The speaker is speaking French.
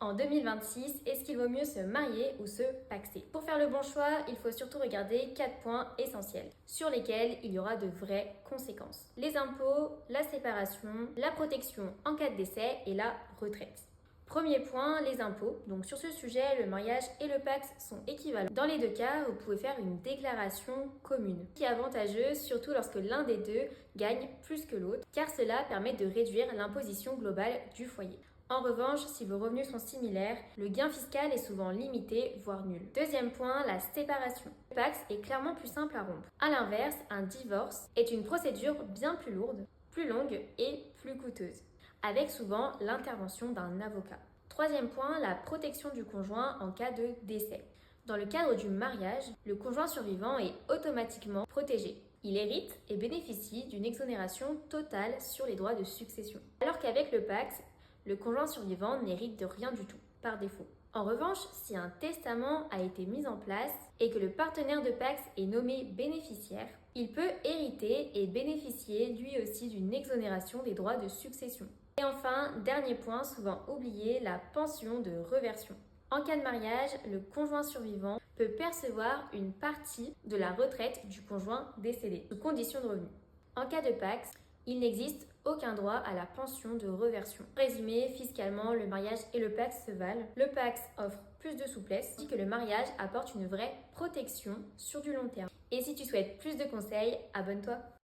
En 2026, est-ce qu'il vaut mieux se marier ou se paxer? Pour faire le bon choix, il faut surtout regarder 4 points essentiels sur lesquels il y aura de vraies conséquences. Les impôts, la séparation, la protection en cas de décès et la retraite. Premier point, les impôts. Donc sur ce sujet, le mariage et le pax sont équivalents. Dans les deux cas, vous pouvez faire une déclaration commune, qui est avantageuse surtout lorsque l'un des deux gagne plus que l'autre, car cela permet de réduire l'imposition globale du foyer. En revanche, si vos revenus sont similaires, le gain fiscal est souvent limité, voire nul. Deuxième point, la séparation. Le pax est clairement plus simple à rompre. A l'inverse, un divorce est une procédure bien plus lourde, plus longue et plus coûteuse, avec souvent l'intervention d'un avocat. Troisième point, la protection du conjoint en cas de décès. Dans le cadre du mariage, le conjoint survivant est automatiquement protégé. Il hérite et bénéficie d'une exonération totale sur les droits de succession. Alors qu'avec le pax, le conjoint survivant n'hérite de rien du tout, par défaut. En revanche, si un testament a été mis en place et que le partenaire de pax est nommé bénéficiaire, il peut hériter et bénéficier lui aussi d'une exonération des droits de succession. Et enfin, dernier point souvent oublié, la pension de reversion. En cas de mariage, le conjoint survivant peut percevoir une partie de la retraite du conjoint décédé, sous condition de revenu. En cas de pax, il n'existe aucun droit à la pension de reversion. Résumé, fiscalement, le mariage et le pax se valent. Le pax offre plus de souplesse, tandis que le mariage apporte une vraie protection sur du long terme. Et si tu souhaites plus de conseils, abonne-toi.